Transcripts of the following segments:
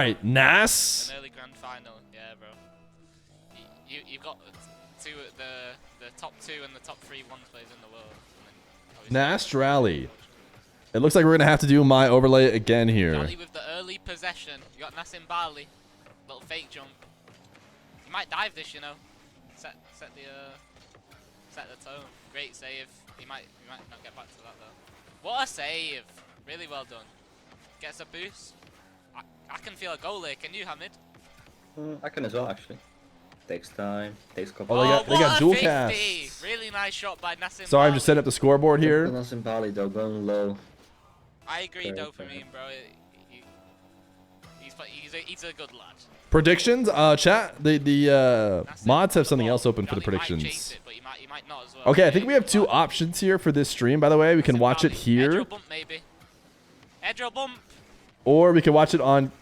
Right, Nass. An early grand final, yeah, bro. You've got the top 2 and the top 3 ones players in the world. Nass, Dralii. It looks like we're gonna have to do my overlay again here. Dralii with the early possession. You got Nass in Bali. Little fake jump. You might dive this, you know. Set the tone. Great save. You might not get back to that though. What a save! Really well done. Gets a boost. I can feel a goal here. Can you, Hamid? I can as well, actually. Takes time. Takes couple. Oh, they got dual 50. casts. Really nice shot by Nass in Sorry, I'm Bali. just setting up the scoreboard here. Nass in Bali though, going low. I agree, Fair, Dopamine, bro. He's a good lad. Predictions? Chat. The mods have something else open for the predictions. Might chase it, but he might not as well. Okay, I think we have 2 options here for this stream. By the way, we can watch it here, Edro bump, maybe. Edro bump. or we can watch it on.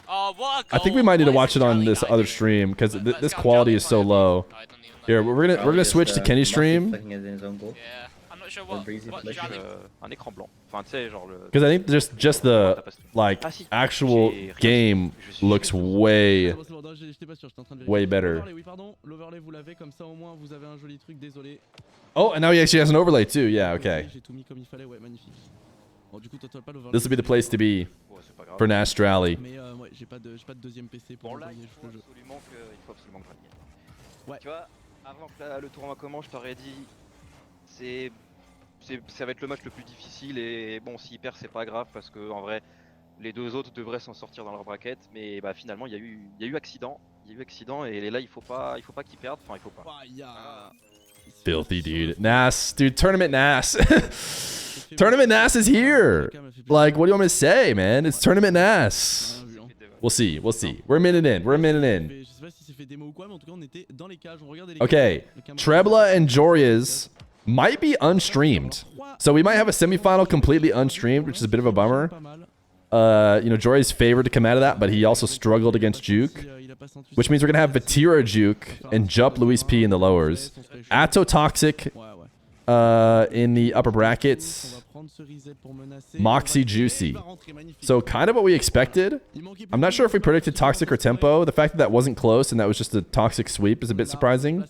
Oh, what a goal. I think we might need to What is watch it on Dralii this guy other doing? stream because Let's this go quality Dralii is so point. low. Oh, I don't even know. Here, we're gonna switch to Kenny's stream Flicking it in his own goal. Yeah, I'm not sure what breezy flick. Dralii. Un écran blanc. Enfin, tu sais, genre le. because I think just the like actual game looks way better. Oh, and now he actually has an overlay too. Yeah, okay. This will be the place to be for Nass Dralii. Bon, là, il faut absolument que Ouais. Tu vois, avant que le tournoi commence, je t'aurais dit, ça va être le match le plus difficile et bon, s'il perd, c'est pas grave parce que en vrai, les 2 autres devraient s'en sortir dans leur braquette, mais bah finalement, il y a eu accident, et là, il faut pas qu'ils perdent, enfin, il faut pas. Filthy, dude. Nass, dude. Tournament Nass. Tournament Nass is here. Like, what do you want me to say, man? It's Tournament Nass. We'll see. We'll see. We're a minute in. We're a minute in. Okay. Trebla and Joria's might be unstreamed. So we might have a semifinal completely unstreamed, which is a bit of a bummer. You know, Joria's favored to come out of that, but he also struggled against Juke, which means we're going to have Vatira Juke and Jup Luis P in the lowers. Atto Toxic in the upper brackets. Moxie Juicy. So kind of what we expected. I'm not sure if we predicted Toxic or Tempo. The fact that that wasn't close and that was just a Toxic sweep is a bit surprising.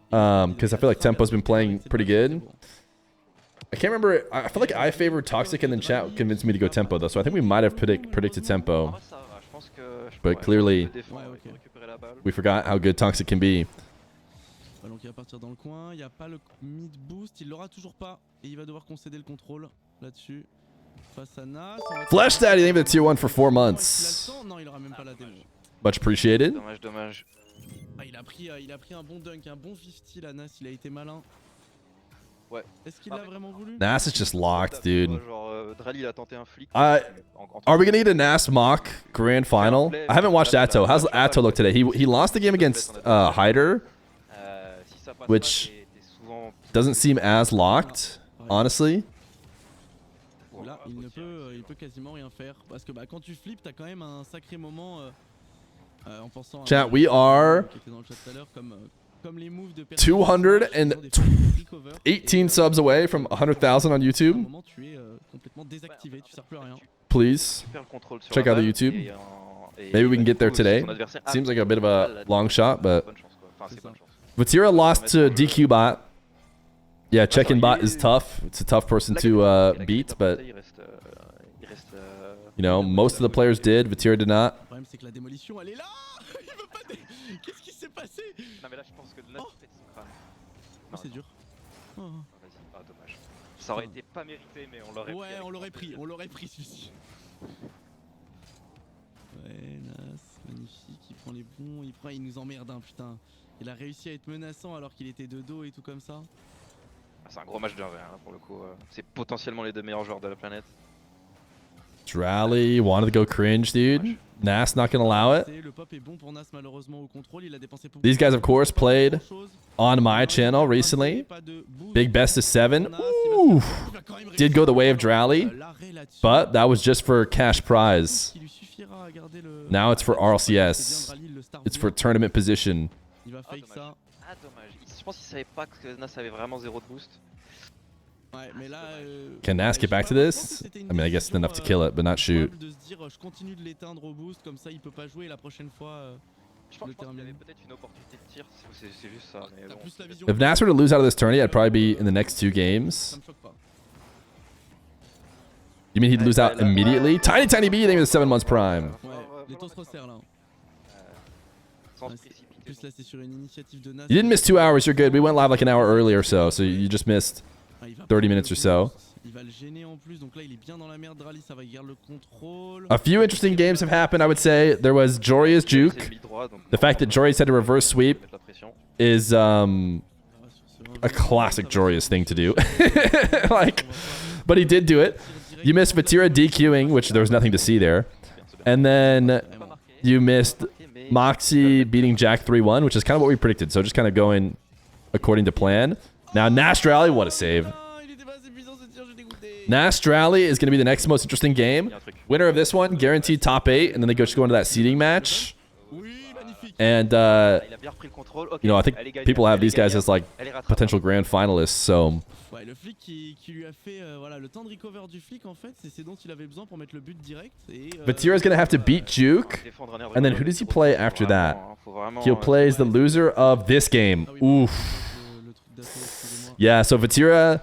Because I feel like Tempo's been playing pretty good. I can't remember. I feel like I favored Toxic and then chat convinced me to go Tempo though. So I think we might have predicted Tempo. But clearly, we forgot how good Toxic can be. Ballon qui va partir dans le coin, il n'y a pas le mid boost, il l'aura toujours pas et il va devoir concéder le contrôle là-dessus face à Nass. Flash Daddy, thank you for the tier 1 for 4 months. Non, il aura même pas la démo. Much appreciated. Dommage. Ah, il a pris un bon dunk, un bon 50 là, Nass, il a été malin. Ouais. Est-ce qu'il l'a vraiment voulu? Nass is just locked, dude. Genre, Dralii, il a tenté un flic. Are we gonna need a Nass mock grand final? I haven't watched Atto. How's Atto look today? He lost the game against Hyder, which doesn't seem as locked, honestly. Là, il peut quasiment rien faire parce que bah, quand tu flippes, t'as quand même un sacré moment en pensant. Chat, we are 218 subs away from 100,000 on YouTube. Please check out the YouTube. Maybe we can get there today. Seems like a bit of a long shot, but Vatira lost to DQ Bot. Yeah, check-in bot is tough. It's a tough person to beat, but you know, most of the players did. Vatira did not. Qu'est-ce qui s'est passé? Non mais là je pense que Nass fait son crâne. Oh, c'est dur. Oh. Vas-y, ah dommage. Ça aurait été pas mérité mais on l'aurait pris. Ouais, on l'aurait pris celui-ci. Ouais, Nass, magnifique, il prend les bons, il nous emmerde hein, putain. Il a réussi à être menaçant alors qu'il était de dos et tout comme ça. C'est un gros match d'un verre hein, pour le coup. C'est potentiellement les 2 meilleurs joueurs de la planète. Dralii wanted to go cringe, dude. Nass not gonna allow it. These guys, of course, played on my channel recently. Big best of 7. Ooh. Did go the way of Dralii, but that was just for cash prize. Now it's for RLCS. It's for tournament position. Ah dommage. Je pense qu'il savait pas que Nass avait vraiment 0 de boost. Ouais, mais là, Can Nass get back to this? I mean, I guess it's enough to kill it, but not shoot. De se dire, je continue de l'éteindre au boost, comme ça il peut pas jouer la prochaine fois. Je pense qu'il y avait peut-être une opportunité de tir, c'est juste ça. Mais bon, plus la vision. If Nass were to lose out of this tourney, I'd probably be in the next 2 games. Ça me choque pas. You mean he'd lose out immediately? Tiny Tiny B, thank you for the 7 months prime. Ouais, les taux se resserrent là. sans Ouais, se précipiter. plus là c'est sur une initiative de Nass. You didn't miss 2 hours, you're good. We went live like an hour earlier or so, so you just missed Ah, il va 30 prendre minutes le or so. boost. Il va le gêner en plus, donc là il est bien dans la merde. Dralii, ça va garder le contrôle. A few interesting games have happened, I would say. There was Joria's juke. The fact that Joria's had a reverse sweep is a classic Joria's thing to do. Like, but he did do it. You missed Vatira DQing, which there was nothing to see there. And then you missed Moxie beating Jack 3-1, which is kind of what we predicted. So just kind of going according to plan. Now Nass Dralii, what a save. Nass Dralii is going to be the next most interesting game. Winner of this one, guaranteed top 8, and then they just go into that seeding match. And, you know, I think people have these guys as like potential grand finalists, so... Ouais, le flic qui lui a fait voilà, le temps de recover du flic en fait, c'est ce dont il avait besoin pour mettre le but direct. Vatira's going to have to beat Juke, and then who does he play after that? He plays the loser of this game. Oof. Yeah, so Vatira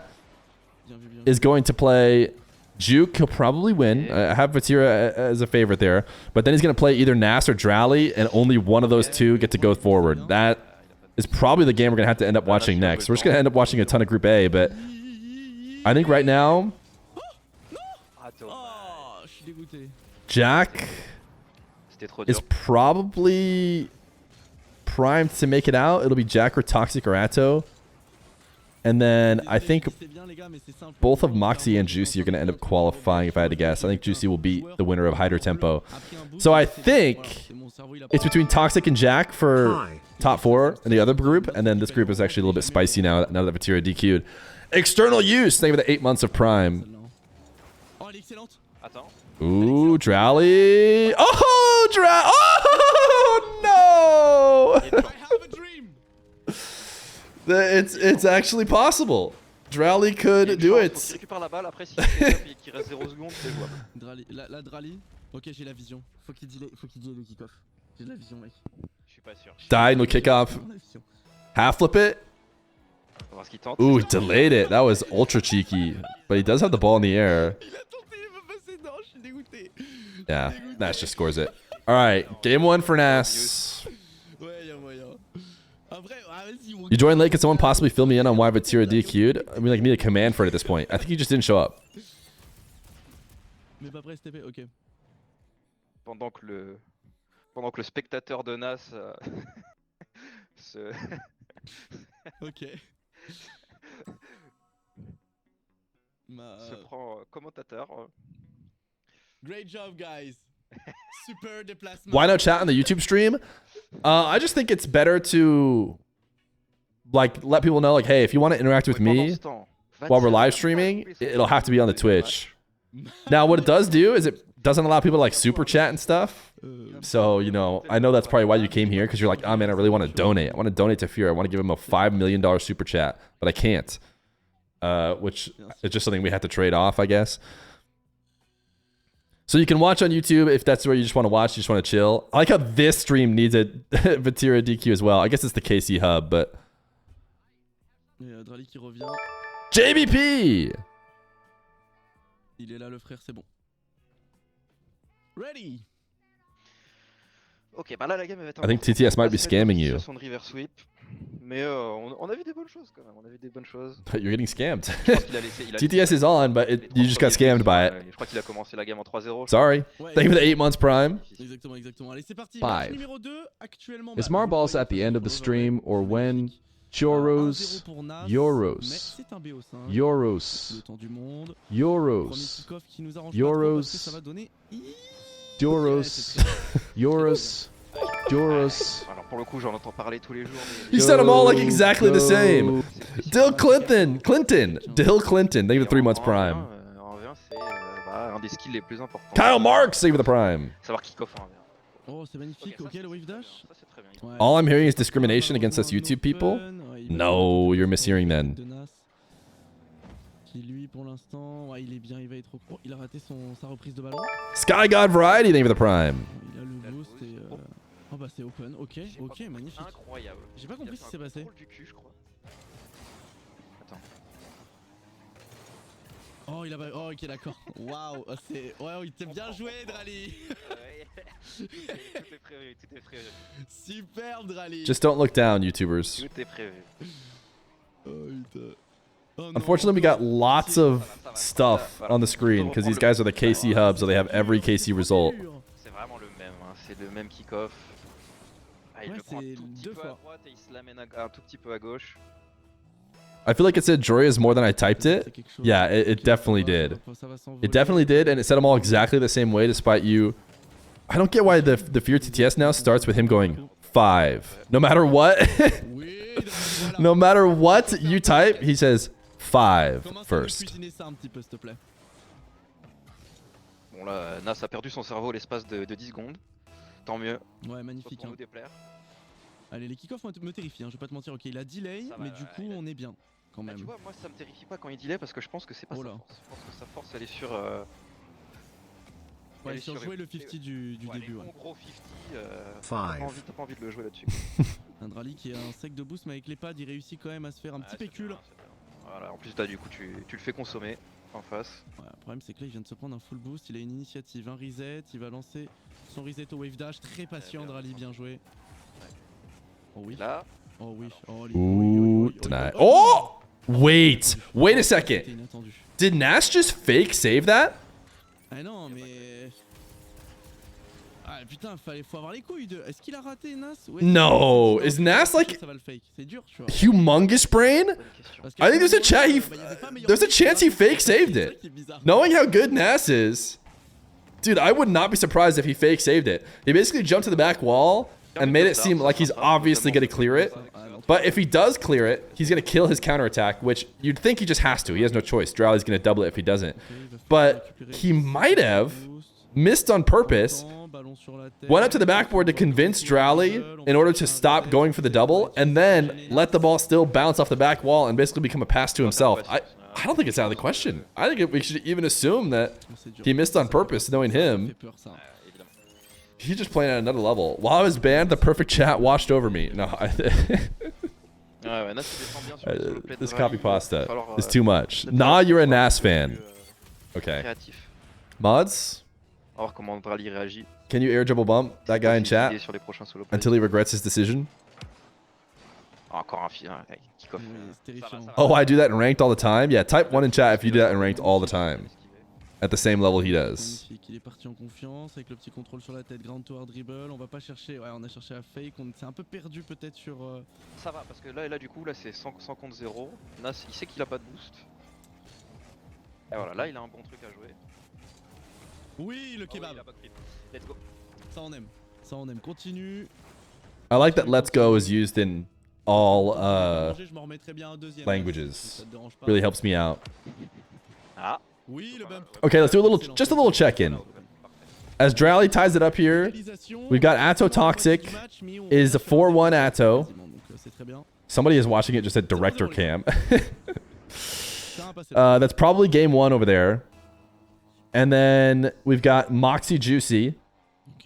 is going to play Juke. He'll probably win. I have Vatira as a favorite there. But then he's going to play either Nass or Dralii, and only one of those two get to go forward. That is probably the game we're going to have to end up watching next. We're just going to end up watching a ton of Group A, but I think right now, Jack is probably primed to make it out. It'll be Jack or Toxic or Atto. And then I think both of Moxie and Juicy are going to end up qualifying, if I had to guess. I think Juicy will beat the winner of Hydro Tempo. So I think it's between Toxic and Jack for top 4 in the other group. And then this group is actually a little bit spicy now that Vatira DQ'd. External use, thank you for the 8 months of Prime. Ooh, Dralii. Oh, Oh, no! It's actually possible. Dralii could do it. Dralii. Ok, j'ai la vision. Faut qu'il dise le kick-off. J'ai la vision, mec. Je suis pas sûr. Died, no kickoff. Half flip it. Ooh, he delayed it. That was ultra cheeky. But he does have the ball in the air. Yeah, Nass just scores it. All right, game 1 for Nass. You joined late. Could someone possibly fill me in on why Vatira DQ'd? I mean, like, need a command for it at this point. I think he just didn't show up. Ok. Pendant que le spectateur de Nass se... Ok. se prend commentateur. Great job, guys. Super déplacement. Why not chat on the YouTube stream? I just think it's better to like let people know, like, hey, if you want to interact with me while we're live streaming, it'll have to be on the Twitch. Now, what it does do is it doesn't allow people to like super chat and stuff. So, you know, I know that's probably why you came here, because you're like, oh man, I really want to donate. I want to donate to Feer. I want to give him a $5 million super chat, but I can't. Which is just something we have to trade off, I guess. So you can watch on YouTube if that's where you just want to watch, you just want to chill. I like how this stream needs a Vatira DQ as well. I guess it's the KC hub, but... Dralii qui revient. JBP! Il est là, le frère, c'est bon. Ready! Ok, bah là la game va être I think TTS might be scamming you. Mais on a vu des bonnes choses quand même, on a vu des bonnes choses. But you're getting scammed. TTS is on, but you just got scammed by it. Je crois qu'il a commencé la game en 3-0. Sorry. Thank you for the 8 months prime. Exactement, exactement. Allez, c'est parti. 5. Numéro 2, actuellement, Is Marballs at the end of the stream or when Choros, Euros, Euros, le temps du monde. Euros, Kick-off qui nous arrange Euros, pas trop parce que ça va donner... Euros, Euros, Euros. Alors pour le coup, j'en entends parler tous les jours. You said them all like exactly the same. Dill Clinton. Dill Clinton. Thank you for the 3 months prime. En V1, c'est un des skills les plus importants. Kyle Marks, thank you for the prime. Savoir kick-off en V1. Oh, c'est magnifique. Ok, le wave dash. Ça, c'est très bien. All I'm hearing is discrimination against us YouTube people. No, you're mishearing then. qui lui pour l'instant, ouais, il est bien, il va être trop gros. Il a raté sa reprise de ballon. Sky God Variety, thank you for the prime. Il a le boost et oh bah c'est open. Ok, magnifique. Incroyable. J'ai pas compris ce qui s'est passé. Du cul, je crois. Attends. Oh il a pas... Oh ok d'accord. Waouh, c'est... Ouais, il t'a bien joué Dralii. Tout est prévu, tout est prévu. Superbe Dralii. Just don't look down, YouTubers. Tout est prévu. Oh putain. Oh, non. Unfortunately, we got lots of stuff on the screen because these guys are the KC hub, so they have every KC result. C'est vraiment le même, hein. C'est le même kick-off. Ah, il Ouais, le prend un c'est tout petit deux peu fois. à droite et il se l'amène un tout petit peu à gauche. I feel like it said Joria's more than I typed it. Yeah, it definitely did. It definitely did, and it said them all exactly the same way despite you. I don't get why the Fear TTS now starts with him going 5. No matter what, no matter what you type, he says 5 first. Bon là, Nass a perdu son cerveau l'espace de 10 secondes. Tant mieux. Ouais, magnifique. Pour Hein. nous déplaire. Allez, les kick-offs me terrifient, hein, je vais pas te mentir. Ok, il a delay, Ça va, mais du coup, on est bien quand Ah, même. tu vois, moi ça me terrifie pas quand il delay parce que je pense que c'est pas Oh sa là. force. Je pense que sa force elle est sur. Ouais, elle est sur jouer le 50 du ouais, début. les Ouais. bons gros 50. T'as pas envie de le jouer là-dessus. Un Dralii qui a un sec de boost, mais avec les pads, il réussit quand même à se faire un petit pécule. Voilà, en plus du coup tu le fais consommer en face. Ouais, le problème c'est que là il vient de se prendre un full boost, il a une initiative, un reset, il va lancer son reset au wave dash, très patient Dralii, bien joué. Oh oui. Là. Oh oui. Oh, Ooh, tonight. Oh! Wait a second. Did Nass just fake save that? Ah non, mais... Ah putain, faut avoir les couilles de... Est-ce qu'il a raté Nass? Ouais, No, is Nass like ça va le fake. C'est dur, tu vois. humongous brain? I think there's a there's a chance he fake saved it. Knowing how good Nass is, dude, I would not be surprised if he fake saved it. He basically jumped to the back wall and made it seem like he's obviously going to clear it. But if he does clear it, he's going to kill his counterattack, which you'd think he just has to. He has no choice. Dralii's going to double it if he doesn't. But he might have missed on purpose, went up to the backboard to convince Dralii in order to stop going for the double, and then let the ball still bounce off the back wall and basically become a pass to himself. I don't think it's out of the question. I think we should even assume that he missed on purpose, knowing him. He's just playing at another level. While I was banned, the perfect chat watched over me. No, this copy pasta is too much. Nah, you're a Nass fan. Okay. Mods? On va voir comment Dralii réagit. Can you air dribble bump that guy in chat Sur les prochains solo plays. until he regrets his decision? Encore un kick-off. Oh, I do that in ranked all the time? Yeah, type 1 in chat if you do that in ranked all the time. At the same level he does. Magnifique, il est parti en confiance avec le petit contrôle sur la tête, ground tower dribble. On va pas chercher, ouais, on a cherché à fake, on s'est un peu perdu peut-être sur. Ça va parce que là du coup là c'est 100 contre 0. Nass il sait qu'il a pas de boost. Et voilà, là il a un bon truc à jouer. Oui, le kebab. Let's go. Ça on aime. Continue. I like that let's go is used in all Je m'en remettrai bien un deuxième. languages. Ça te dérange pas. Really helps me out. Ah. Oui, le bump. Okay, let's do just a little check-in. As Dralii ties it up here, we've got Atto Toxic is a 4-1 Atto. Somebody is watching it just at director cam. That's probably game 1 over there. And then we've got Moxie Juicy.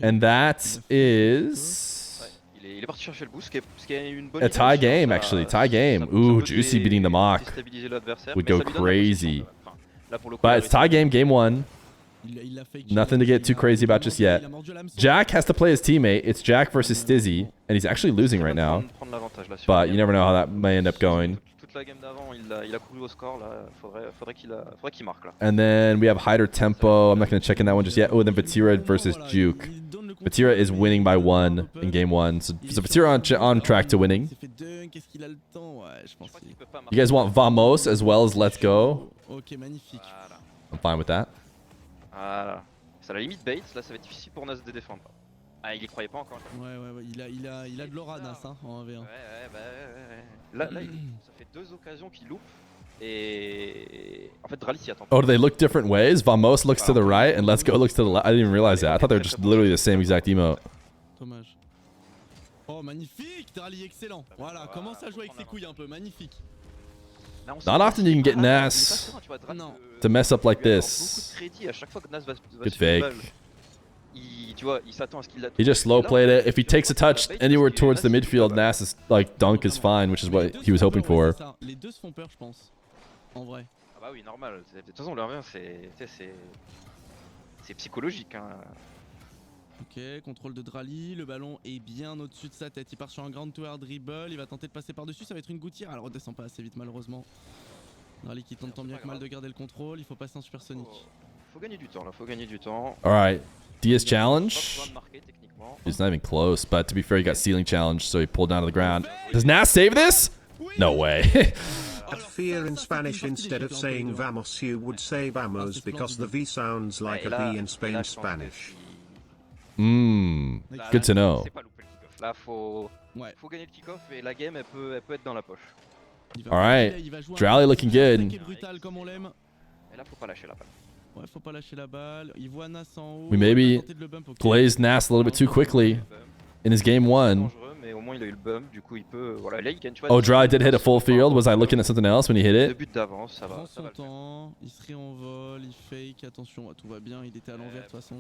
And that is Il est parti chercher le boost, ce qui est une bonne a tie image, game, ça- actually. Tie game. ça Ooh, peut Juicy beating the mock. déstabiliser l'adversaire, Would mais go ça lui donne la position, crazy. enfin, là, pour le coup, But il a it's tie game, game 1. Nothing to get too crazy about just yet. Jack has to play his teammate. It's Jack versus Stizzy, and he's actually losing right now. prendre l'avantage, là, sur But la you game. never know how that may end up going. Toute la game d'avant, il a couru au score, là, faudrait qu'il marque là. And then we have Hyder Tempo. I'm not going to check in that one just yet. Oh, and then Vatira versus Juke. Vatira is winning by 1 in game 1. So Vatira on track to winning. You guys want Vamos as well as Let's Go? Ok, magnifique. Voilà. I'm fine with that. Voilà. C'est à la limite bait, là ça va être difficile pour Nass de défendre. Ah, il y croyait pas encore. Ouais, il a de l'aura Nass hein, en 1v1. Ouais. Là, ça fait 2 occasions qu'il loupe. Et en fait, Dralii s'y attend. Oh, do they look different ways? Vamos looks to the right and Let's Go looks to the left. I didn't even realize that. I thought they were just literally the same exact emote. Dommage. Oh, magnifique, Dralii, excellent. Voilà, commence à jouer avec ses couilles un peu, magnifique. Là, on sait Not pas often si- you can get Ah, il est pas Nass serein, tu vois, Dralii, Non. to mess up like lui accorde this. beaucoup de crédit à chaque fois que Nass va Good se faire une fake. balle. Tu vois, il s'attend à ce qu'il la He touche, just et slow là, played it. If he tu vois, takes a il la touch bait anywhere parce que towards the Nass, il midfield, touche la balle. Nass is like dunk is fine, which is Mais les what deux he was se font hoping peur, ouais, for. c'est ça. Les deux se font peur, je pense. En vrai. Ah bah oui, normal. De toute façon, le 1v1, c'est psychologique. Hein. Ok, contrôle de Dralii, le ballon est bien au-dessus de sa tête. Il part sur un ground tower dribble, il va tenter de passer par-dessus, ça va être une gouttière. Elle redescend pas assez vite malheureusement. Dralii qui tente tant bien que mal de garder le contrôle, il faut passer en supersonique. Faut gagner du temps là, faut gagner du temps. All right. DS Pas challenge. besoin de marquer techniquement. He's not even close, but to be fair, he got ceiling challenge, so he pulled down to the ground. Does Nass save this? No way. At Feer in Spanish, instead of saying vamos, you would say vamos because the V sounds like a V in Spain Spanish. Good to know. C'est pas louper le kick-off. Là, faut gagner le kick-off et la game, elle peut être dans la poche. All right. Dralii looking good. Brutal comme on l'aime. Et là, faut pas lâcher la balle. Ouais, faut pas lâcher la balle. Il voit Nass en haut. We maybe il va tenter de le bump, ok. glazed Nass a little bit too quickly in his game one. Dangereux, mais au moins il a eu le bump, du coup il peut. Voilà, là il gagne. Tu vois, Oh, Dralii did hit a full field. Was I looking at something else when he hit Deux it? buts d'avance, ça va. Prend Ça son va le faire. temps, il se réenvole, il fake, attention, tout va bien, il était à l'envers de toute façon.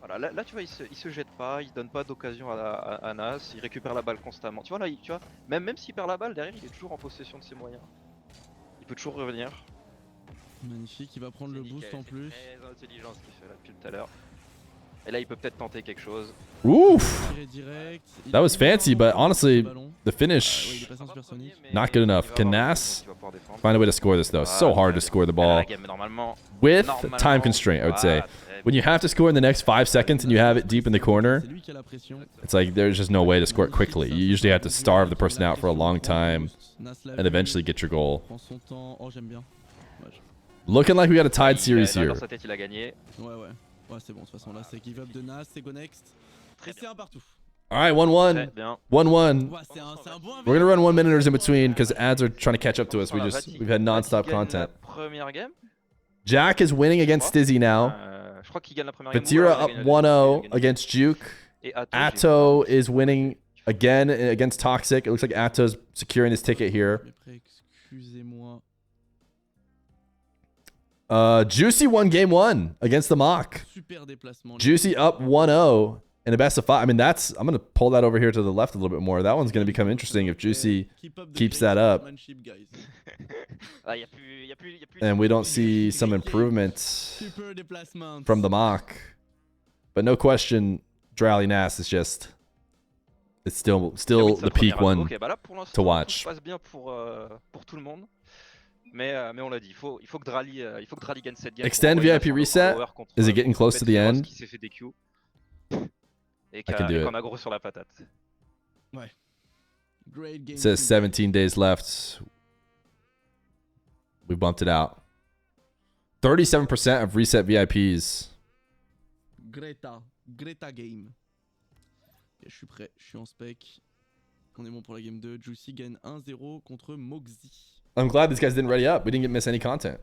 Voilà, là tu vois, il se jette pas, il donne pas d'occasion à Nass, il récupère la balle constamment. Tu vois là, tu vois, même s'il perd la balle, derrière il est toujours en possession de ses moyens. Il peut toujours revenir. Magnifique, il va prendre le boost en plus. C'est très intelligent ce qu'il fait là depuis tout à l'heure. Et là il peut peut-être tenter quelque chose. Oof. Tiré direct. Il That was a bien fancy, but envoyé honestly, le ballon. the Ouais, il est finish, passé en supersonique. not good enough. Can Nass find a way to score this, though? So hard to score the ball with time constraint, I would say. When you have to score in the next 5 seconds and you have it deep in the corner, C'est lui qui a la pression. it's like there's just no way to score it quickly. You usually have to starve the person out for a long time Nass l'a and vu, eventually get your goal. prend son temps. Oh, j'aime bien. Ouais, Looking like we got a tied series here. Dans sa tête il a gagné. ouais. Ouais, c'est bon, de toute façon là, c'est give up de Nass, c'est go next. Et c'est un partout. All right, 1-1. Très bien. 1-1. Ouais, c'est un bon We're gonna run 1 minuters in between because ads are trying to catch up to us. Voilà, We've had non-stop Vati gagne content. la première game. Jack is winning against Stizzy now. Je crois qu'il gagne la première game. Vatira Ou alors up il a gagné la 1-0 deuxième. against Juke. Et Atto, Atto is winning again against Toxic. It looks like Atto's securing his ticket here. Mais après, excusez-moi. Juicy won game 1 against the Mock. Super déplacement. Juicy up 1-0 in a best of 5. I mean, I'm going to pull that over here to the left a little bit more. That one's going to become interesting if Juicy keeps that up. Ah, y a plus And we don't see some improvement Super déplacement. from the Mock. But no question, Dralii Nass is just... It's still the peak one Ok, bah là, pour l'instant, to watch. tout se passe bien pour tout le monde. Mais on l'a dit, il faut que Dralii gagne cette game. Extend VIP reset? Is it getting close to the end? Qui s'est fait DQ. Et I can do it. qu'on a gros sur la patate. Ouais. Great game. It says 17 days left. We bumped it out. 37% of reset VIPs. Greta game. Ok, je suis prêt, je suis en spec. On est bon pour la game 2. Juicy gagne 1-0 contre Moxie. I'm glad these guys didn't ready up. We didn't miss any content.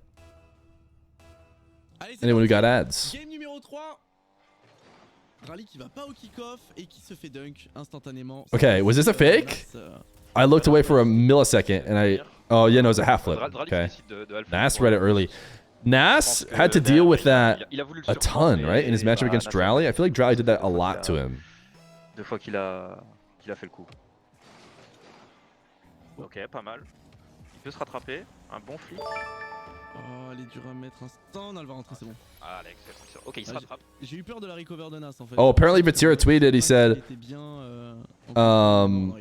Allez, c'est Anyone who parti. got ads. Game numéro 3. Dralii qui va pas au kick-off et qui se fait dunk instantanément. Okay, was this a fake? I looked away for a millisecond and I... Oh, yeah, no, it was a half flip. Okay. Nass read it early. Nass had to deal with that a ton, right? In his matchup against Dralii. I feel like Dralii did that a lot to him. Deux fois qu'il a fait le coup. Ok, pas mal. Il peut se rattraper. Un bon flip. Oh, elle est dure à mettre un stun. Elle va rentrer, c'est bon. Ah, excellent. Ok, il se rattrape. J'ai eu peur de la recover de Nass en fait. Oh, apparently Vatira tweeted, he said, Il était bien,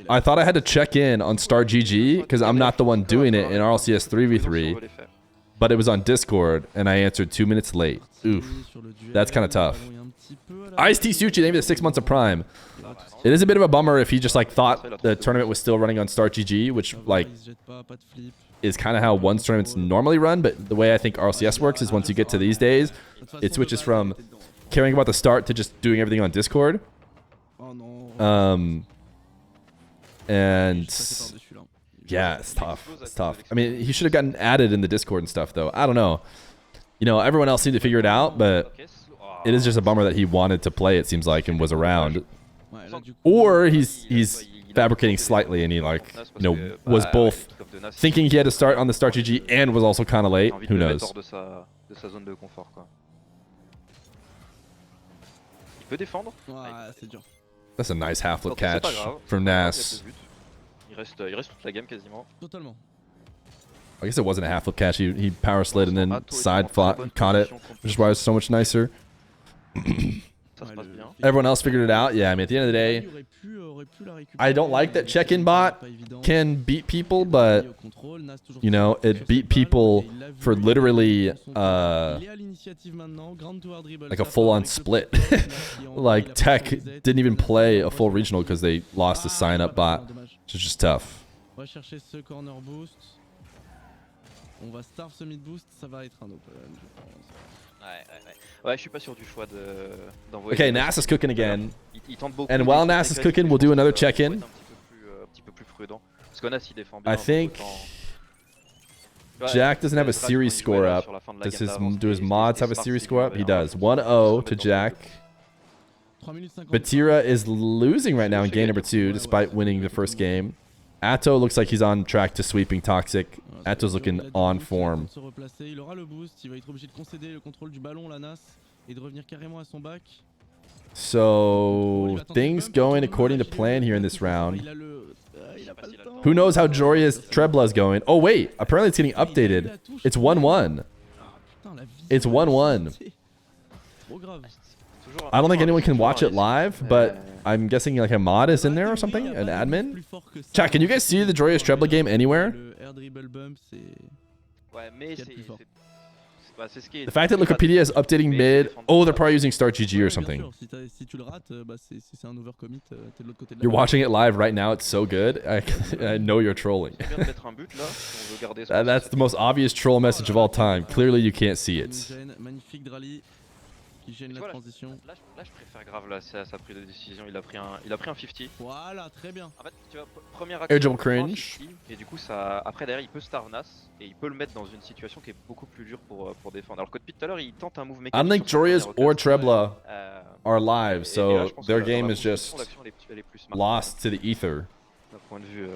I thought I had to check in on Star GG because I'm not the one doing it in RLCS 3v3, but it was on Discord and I answered 2 minutes late. Oof. That's kind of tough. Ice-T Suchi, thank you for the 6 months of Prime. It is a bit of a bummer if he just like thought the tournament was still running on Star GG, which like is kind of how one's tournaments normally run. But the way I think RLCS works is once you get to these days, it switches from caring about the start to just doing everything on Discord. And yeah, it's tough. It's tough. I mean, he should have gotten added in the Discord and stuff, though. I don't know. You know, everyone else seemed to figure it out, but it is just a bummer that he wanted to play, it seems like, and was around. Or he's fabricating slightly, and he like, you know, was both thinking he had to start on the start GG and was also kind of late. Who knows? De sa zone de confort, quoi. Il peut défendre. Ouais, c'est dur. That's a nice half flip Ok, c'est catch pas grave. from Nass. Il reste toute la game quasiment. Totalement. I guess it wasn't a half flip catch. He power slid and then side flop caught it, which is why it's so much nicer. Ça se passe bien. Everyone else figured it out. Yeah, I mean, at the end of the day, I don't like that check-in bot can beat people, but you know, it beat people for literally like a full-on split. Like Tech didn't even play a full regional because they lost a sign-up bot, which is just tough. On va chercher ce corner boost. On va starve ce mid boost, ça va être un open, je pense. Ouais, je suis pas sûr du choix d'envoyer. Okay, Nass is cooking again. Il tente beaucoup. And while Nass is cooking, we'll do another check-in. Un petit peu plus prudent. Parce que Nass il défend bien. I think Jack doesn't have a series score up. Do his mods have a series score up? He does. 1-0 to Jack. Batira is losing right now in game number 2, despite winning the first game. Atto looks like he's on track to sweeping Toxic. Atto's looking on form. Il aura le boost, il va être obligé de concéder le contrôle du ballon, la Nass, et de revenir carrément à son back. So, things going according to plan here in this round. Who knows how Joria's Trebla is going? Oh wait, apparently it's getting updated. It's 1-1. It's 1-1. I don't think anyone can watch it live, but I'm guessing like a mod is in there or something? An admin? Chat, can you guys see the Joria's Trebla game anywhere? The fact that Wikipedia is updating mid, oh, they're probably using Start GG or something. You're watching it live right now, it's so good. I know you're trolling. That's the most obvious troll message of all time. Clearly you can't see it. Qui gêne la transition. Là, je préfère grave là, sa prise de décision. Il a pris un 50. Voilà, très bien. En fait, tu vois, première action, Air jump cringe. Et du coup, ça, après derrière, il peut star Nass et il peut le mettre dans une situation qui est beaucoup plus dure pour défendre. Alors que depuis tout à l'heure, il tente un move mécanique. I don't think Joria's or Trebla are live, so their game is just lost to the ether. D'un point de vue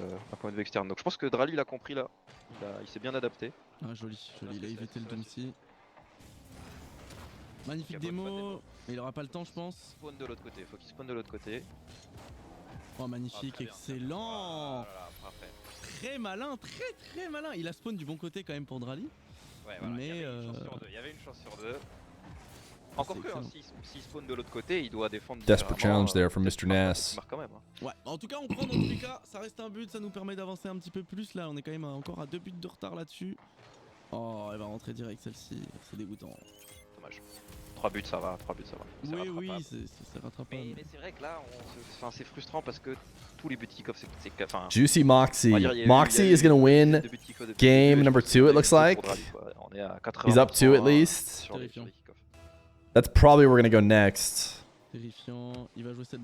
externe. Donc je pense que Dralii l'a compris là. Il s'est bien adapté. Ah, joli, il a évité le Doomsy. Magnifique démo, mais il aura pas le temps, je pense. Spawn de l'autre côté, faut qu'il spawn de l'autre côté. Oh, magnifique, excellent. Très malin, très malin. Il a spawn du bon côté quand même pour Dralii. Ouais, voilà, mais il y avait une chance sur deux. Encore que, s'il spawn de l'autre côté, il doit défendre. Desperate challenge there from Mr. Nass. Quand même, ouais, en tout cas, on prend dans tous les cas. Ça reste un but, ça nous permet d'avancer un petit peu plus. Là, on est quand même encore à 2 buts de retard là-dessus. Oh, elle va rentrer direct celle-ci. C'est dégoûtant. Dommage. 3 buts ça va, Oui, c'est rattrapable. Mais c'est vrai que là, c'est frustrant parce que tous les buts kick-off, c'est Juicy Moxie. Moxie is gonna win game number 2, it looks like. He's up 2 at least. That's probably where we're gonna go next.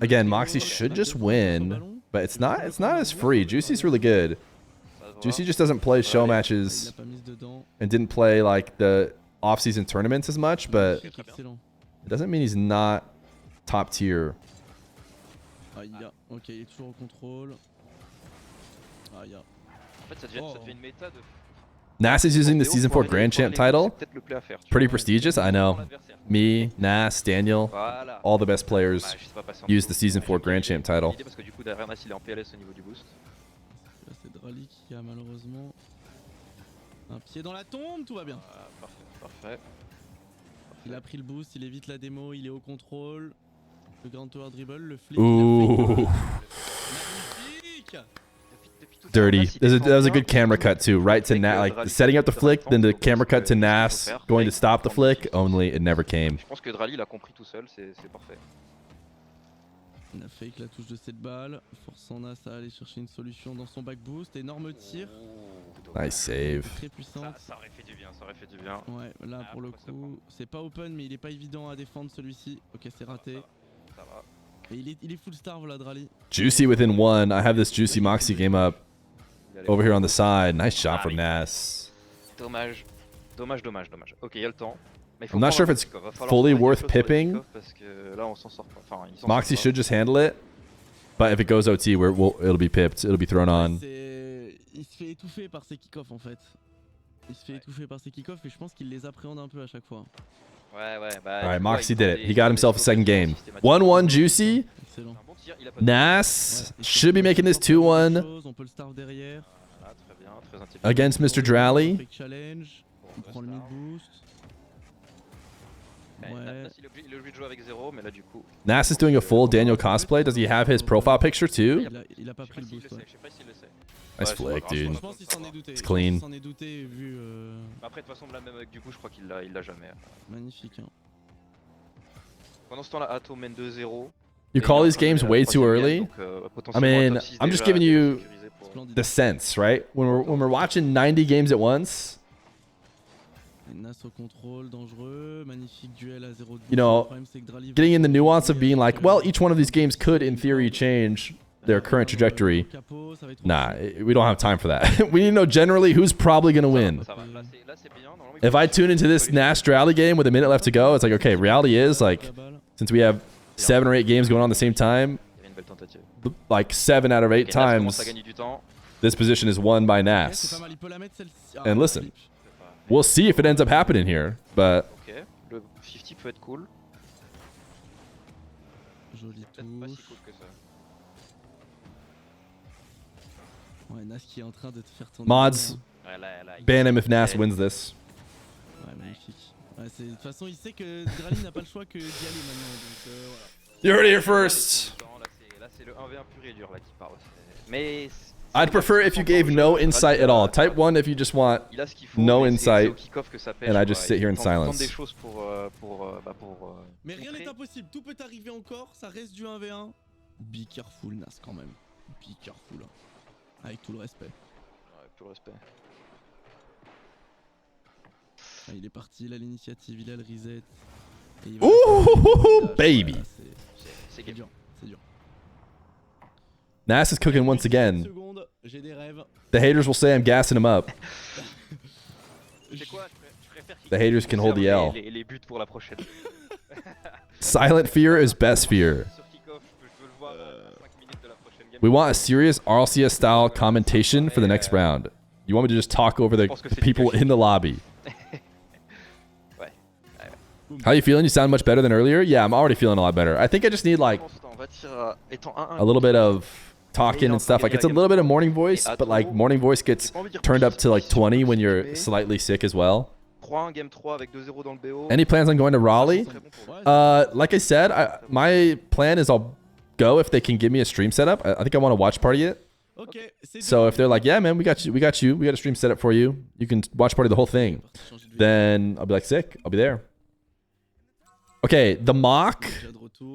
Again, Moxie should just win, but it's not as free. Juicy's really good. Juicy just doesn't play show matches and didn't play like the off-season tournaments as much, but it doesn't mean he's not top tier. Ok, il est toujours au contrôle. En fait, ça devient une méta de... Nass is using the Season 4 Grand Champ title. Pretty prestigious, I know. Me, Nass, Daniel, all the best players use the Season 4 Grand Champ title. Parce que du coup, derrière Nass, il est en PLS au niveau du boost. Là, c'est Dralii qui a malheureusement un pied dans la tombe, tout va bien. Parfait. Il a pris le boost, il évite la démo, il est au contrôle. Le grand tower dribble, le flick. Ooh. Magnifique. Dirty. That was a good camera cut too, right to Nass, like setting up the flick, then the camera cut to Nass, going to stop the flick, only it never came. Je pense que Dralii l'a compris tout seul, c'est parfait. Il a fake la touche de cette balle, forçant Nass à aller chercher une solution dans son back boost. Énorme tir. Nice save. Très puissante. Ça aurait fait du bien, Ouais, là pour le coup, c'est pas open, mais il est pas évident à défendre celui-ci. Ok, c'est raté. Ça va. Et il est full starve là, Dralii. Juicy within 1. I have this Juicy Moxie game up over here on the side. Nice shot from Nass. Dommage. Ok, il y a le temps. I'm not sure if it's fully worth pipping. Parce que là, on s'en sort pas. Moxie should just handle it. But if it goes OT, it'll be pipped. It'll be thrown on. Il se fait étouffer par ses kick-offs en fait. Il se fait étouffer par ses kick-offs et je pense qu'il les appréhende un peu à chaque fois. Ouais, ouais, bah. All right, Moxie did it. He got himself a second game. 1-1 Juicy. Excellent. Nass should be making this 2-1 On peut le start derrière. Voilà, très bien, très intelligent. against Mr. Dralii. Quick challenge. On prend le mid boost. Ouais. Nass, il est obligé de jouer avec 0, mais là du coup. Nass is doing a full Daniel cosplay. Does he have his profile picture too? Il a pas pris le boost. Ouais. Je sais pas s'il le sait. Nice Ouais, flick, c'est pas grave, dude. Je pense qu'il s'en est douté. It's clean. Il s'en est douté vu. Après, de toute façon, là même avec du coup, je crois qu'il l'a jamais. Magnifique. Hein. Pendant ce temps-là, Atto mène 2-0. You call these games way too early? I mean, I'm just giving you the sense, right? When we're watching 90 games at once, Nass au contrôle, dangereux, magnifique duel à 0 de you know, le problème, c'est que Dralii getting in the nuance of being like, well, each one of these games could, in theory, change their current trajectory. capot, ça va être Nah, we don't have time for that. We need to know generally who's probably going to win. If I tune into this Nass Dralii game with a minute left to go, it's like, okay, reality is, like, since we have 7 or 8 games going on at the same time, like 7 out of 8 times, this position is won by Nass. And listen, we'll see if it ends up happening here, but... Ok, le 50 peut être cool. Jolie Peut-être pas si touche. cool que ça. Ouais, Nass qui est en train de te faire tourner. Mods, Ouais, là, ban him if Nass wins this. Ouais, magnifique. Ouais, de toute façon, il sait que Dralii n'a pas le choix que d'y aller maintenant. Donc voilà. You heard it here first. Là, c'est le 1v1 pur et dur là qui parle. Mais. I'd prefer if you gave no insight at all. Type 1 if you just want Il a ce qu'il faut, no mais insight, c'est au kick-off que ça pêche, and I quoi. just sit here in Il faut entendre silence. des choses pour Mais rien montrer. n'est impossible, tout peut arriver encore, ça reste du 1v1. Be careful, Nass, quand même. Be careful. Avec tout le respect. Ouais, tout le respect. Ah, il est parti, il a l'initiative, il a le reset. Et il va Ooh, baby. Voilà, C'est c'est dur, c'est dur. Nass is cooking once again. Secondes, j'ai des rêves. The haters will say I'm gassing him up. C'est quoi? Je préfère qu'il The haters can hold the L. les buts pour la prochaine. Silent Fear is best fear. Sur kick-off, je veux le voir dans 5 minutes de la prochaine game. We want a serious RLCS style commentation for the next round. You want me to just talk over the people in the lobby? Ouais. How you feeling? You sound much better than earlier? Yeah, I'm already feeling a lot better. I think I just need like On va dire, étant 1-1, a little bit of talking and stuff. Like it's a little bit of morning voice, but like morning voice gets turned up to like 20 when you're slightly sick as well. 3-1, game 3 avec 2-0 dans le BO. Any plans on going to Raleigh? Très bon pour lui. Like I said, my plan is I'll go if they can give me a stream setup. I think I want to watch party it. Ok, c'est So if they're like, yeah, man, we got you, we got a stream setup for you. You can watch party the whole thing. Then I'll be like, sick. I'll be there. Okay, the mock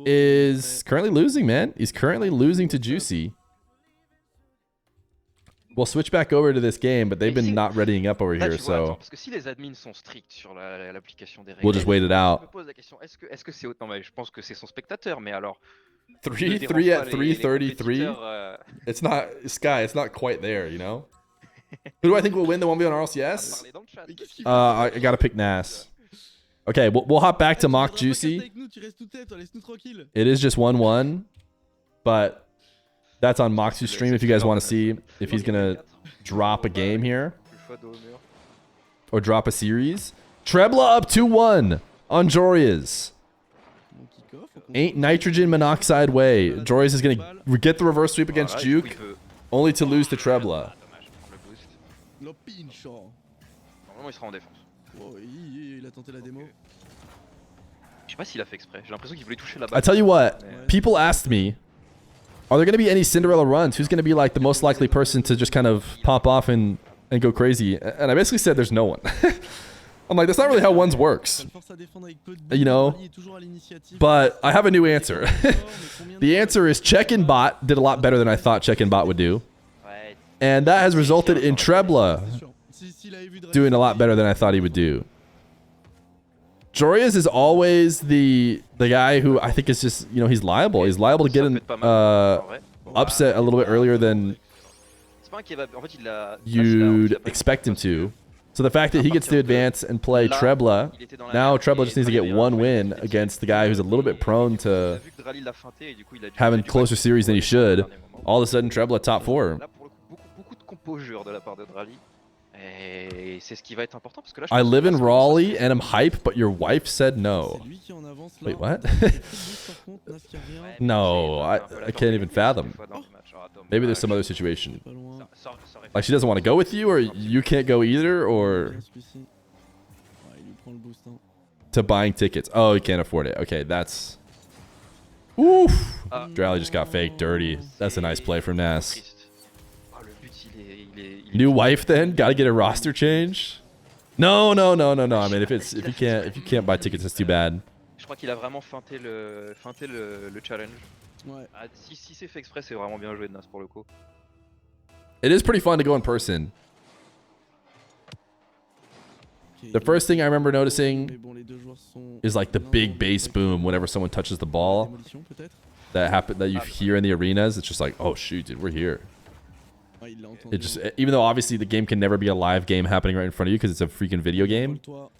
is currently losing, man. He's currently losing to Juicy. We'll switch back over to this game, but they've been not readying up over Là, here, tu vois, attends, so parce que si les admins sont stricts sur l'application des règles, we'll just wait it je out. me pose la question, est-ce que c'est autant, mais je pense que c'est son spectateur, mais alors 3-3 at 3:33. compétiteurs, It's not Sky. It's not quite there, you know. Who do I think will win the 1v1 RLCS? parler dans le chat. I gotta pick Nass. Okay, we'll hop back to mock Juicy. It is just 1-1, but that's on Moxie's stream if you guys want to see if he's gonna drop a game here or drop a series. Trebla up 2-1 on Jorias. Ain't nitrogen monoxide way. Jorias is gonna get the reverse sweep against Voilà, du coup, Juke, il peut- only to lose to Trebla. Dommage, prendre le boost. Le pinch. Normalement, il sera en défense. Oh, il a tenté la démo. Je sais pas s'il a fait exprès. J'ai l'impression qu'il voulait toucher la I balle. tell you what, people asked me, are there going to be any Cinderella runs? Who's going to be like the most likely person to just kind of pop off and go crazy? And I basically said there's no one. I'm like, that's not really how ones works. You know, but I have a new answer. The answer is Check-in Bot did a lot better than I thought Check-in Bot would do. Ouais, And that has resulted in Trebla doing a lot better than I thought he would do. Jorias is always the guy who I think is just, you know, he's liable. He's liable to get ça an peut être pas mal, en vrai. upset a little bit earlier than C'est pas un kebab. En fait, il a. you'd expect him to. So the fact that he gets to advance and play Trebla, Il était dans la now merde Trebla et just needs to Dralii get avait one un win petit against the guy who's a little bit prone Il a to vu que Dralii l'a feinté et du coup il a dû having il a dû closer battre series than he sur le should. dernier moment. All of a sudden, Trebla top 4. Là pour le coup beaucoup de composure de la part de Dralii et c'est ce qui va être important parce que là je I pense live que in Nass commence à Raleigh se- and I'm hype, but your wife said no. C'est lui qui en avance là. Wait, what? Par contre, Nass qui a rien. Ouais, mais No, c'est un peu la I can't even torpille fathom. des fois dans le match. Alors, attends, Maybe bah, there's some other situation. Pas loin. ça aurait Like she doesn't want to go with you, or you can't go either, or Bien celui-ci. Ouais, il lui prend le boost. Hein. to buying tickets. Oh, you can't afford it. Okay, that's. Oof. Dralii just got faked dirty. That's a nice play from Nass. triste. Oh, le but il est New wife then? Gotta get a roster change? No. I mean, if you can't buy tickets, that's too bad. Je crois qu'il a vraiment feinté le challenge. Ouais. Ah, si c'est fait exprès, c'est vraiment bien joué de Nass pour le coup. It is pretty fun to go in person. Ok, The first thing I remember mais noticing bon, les deux joueurs sont is like the l'un big dans bass le boom whenever someone touches the ball démolition, peut-être. that you hear in the arenas. It's just like, oh shoot, dude, we're here. Ouais, il l'a entendu. It just, even though obviously the game can never be a live game happening right in front of you because it's a freaking video game, Envole-toi,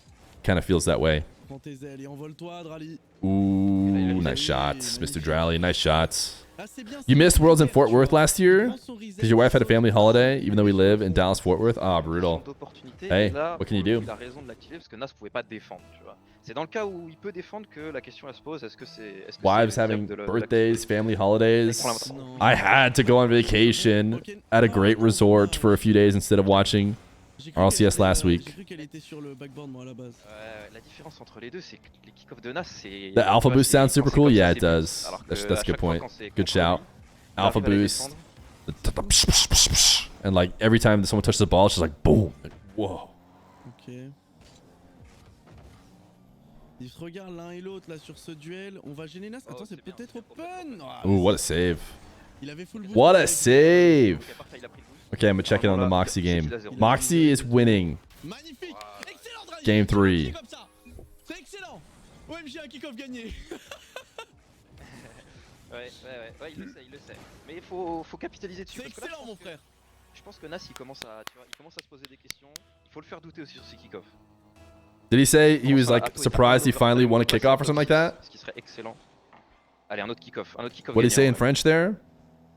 kind of feels that way. prends tes ailes et envole-toi, Dralii. Ooh, nice shots, Mr. Dralii. Nice shots. Ah, c'est bien, You c'est missed bien, Worlds in Feer, Fort tu Worth vois. last year Il prend son reset, because your wife had a il family sort, holiday, even though we live in Dallas Fort Worth. Ah, brutal. D'opportunité, Hey, là, what can you pour le do? coup, Il a raison de l'activer parce que Nass pouvait pas défendre, tu vois. C'est dans le cas où il peut défendre que la question elle se pose, est-ce que c'est Wives viable having de birthdays, family holidays. Non. I had to go on vacation at a great resort for a few days instead of watching J'ai cru RLCS qu'elle last était- week. J'ai cru qu'elle était sur le backboard, moi, à la base. La différence entre les deux, c'est que les kick-offs de Nass, c'est. The alpha tu vois, boost sounds quand super c'est cool. comme Yeah, ça, it c'est does. boost. Alors que That's à a chaque good fois, point. quand c'est Good contre shout. lui, Alpha il arrive à les boost. défendre. And like every time someone touches the ball, it's just like boom. Like, whoa. Ok. Ils se regardent l'un et l'autre là sur ce duel. On va gêner Nass. Attends, Oh, c'est c'est bien, peut-être c'est open. Ah, Ooh, what a save. il avait full boost. What a save. Ok, parfait, il a pris le boost. Okay, I'm gonna check in on the Moxie game. Moxie is winning. Magnifique. Excellent, Dralii. Game C'est 3. comme ça. C'est excellent. OMG, un kick-off gagné. Ouais, il le sait. Mais il faut capitaliser dessus. C'est parce que là, excellent, mon frère. Je pense que Nass il commence à se poser des questions. Il faut le faire douter aussi sur ses kick-offs. Did he say he was Commence à- like Atto est surprised he un peu finally won a passer kickoff or something like that? Ce qui serait excellent. Allez, un autre kick-off. What did he say in French there?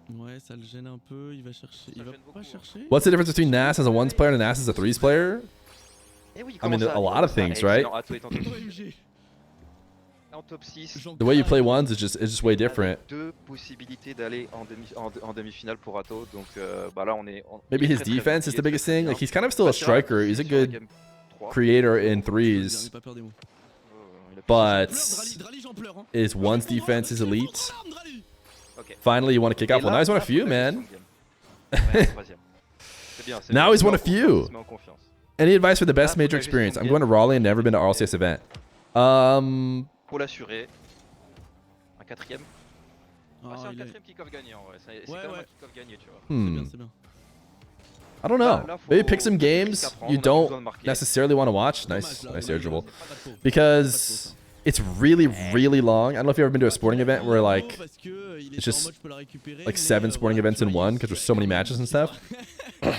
Ouais, ça le gêne un peu. Il va chercher. Il va gêne pas beaucoup, chercher. What's the difference between Nass as a ones player and Nass as a threes player? Eh oui, I mean, a lot of things, right? Atto est en top 6. OMG. En top 6. The way you play ones is just way different. Deux possibilités d'aller en demi-finale pour Atto. Donc bah là on est. Maybe il est his très, très defense bon, is il the est biggest très, très thing. bien. Like he's kind of still a Bah, sur la- striker. He's a sur la good game 3, creator in N'ai threes, pas peur des mots. il a but Dralii, j'en pleure. Hein. his ones defense is elite. Dralii. Ok. Finally, you want to kick Et off. Well, là, now he's won a là, few, faut la man. gestion de game. Ouais, troisième. C'est bien, c'est Now bien. he's won a Il se met en few. confiance, il se met en confiance. Any advice for the best Ah, major faut la gestion experience? de I'm game. going to Raleigh and never been to RLCS event. Pour l'assurer. Un quatrième. Ah, c'est un il est- quatrième kick-off gagné en vrai. C'est quand Ouais, même ouais. un kick-off gagné, tu vois. C'est bien, c'est bien. I don't know. Là, faut- Maybe pick some faut games juste apprendre, you on a besoin de don't marquer. necessarily want to watch. Nice, Dommage, là, nice là, air dribble. c'est pas de peau. Because it's really, really long. I don't know if you've ever been to a sporting event where like Parce que, il it's était en just mode, je peux la récupérer, like mais, 7 sporting voilà, events tu in vois, one il- because there's so many matches and stuff.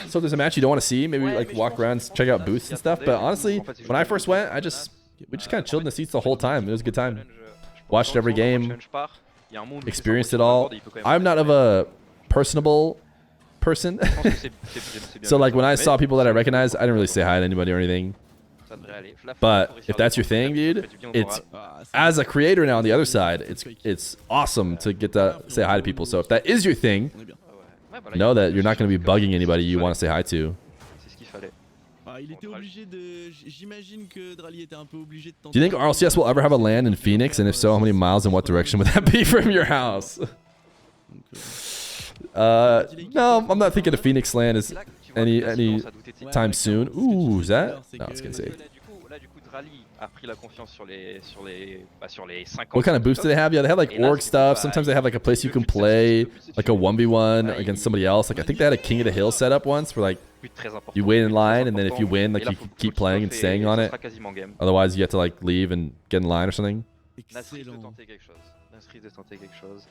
So if there's a match you don't want to see, maybe Ouais, like mais walk je pense- around, je pense check que out là, booths s'il and stuff. attendait, But honestly, en fait, c'est when I juste first le went, challenge. we just kind of chilled in the seats the whole time. It was a good time. Challenge, je pense Watched que every quand le game, challenge part, il y a un monde où experienced c'est it sur le all. board et il peut quand même I'm not of a personable person. Je pense que c'est bien So like vu, when I mais saw people that I recognized, I didn't really say hi to anybody or anything. ça devrait aller. Là, faut But réussir if à that's your défendre, thing, ça fait dude, du bien au it's moral. Ah, c'est- as a creator now on the other side, it's awesome to get to say hi to people. So if that is your thing, On est bien. Ouais, voilà, know il- that you're not going to be c'est bugging ce anybody qu'il you want fallait. to say hi to. C'est ce qu'il fallait. Ah, il était obligé de. J'imagine que Dralii était un peu obligé de Do tenter. you think RLCS will ever have a land in Phoenix? And if so, how many miles and what direction would that be from your house? Donc, No, I'm not thinking a Phoenix land is Là, tu vois, any là, il commence à douter de ses- Ouais, time ouais, soon. clairement, ce que je Ooh, is disais tout à that? l'heure, c'est No, que- it's gonna save. Là, du coup, Dralii a pris la confiance sur les 50. What kind of boost do they have? Yeah, they have like Et là, org du coup, stuff. bah, Sometimes they have like a place you le can but, c'est- play, le but, c'est like a de- 1v1 Ouais, against il- somebody else. Like I think they had a King of the Hill setup once where like but très important, you wait in but très line and then if you important. win, Et like là, you faut- can faut keep qu'il playing soit and fait staying et on ça it. sera quasiment game. Otherwise, you have to like leave and get in line or something. Nass risque de Excellent. tenter quelque chose. Nass risque de tenter quelque chose.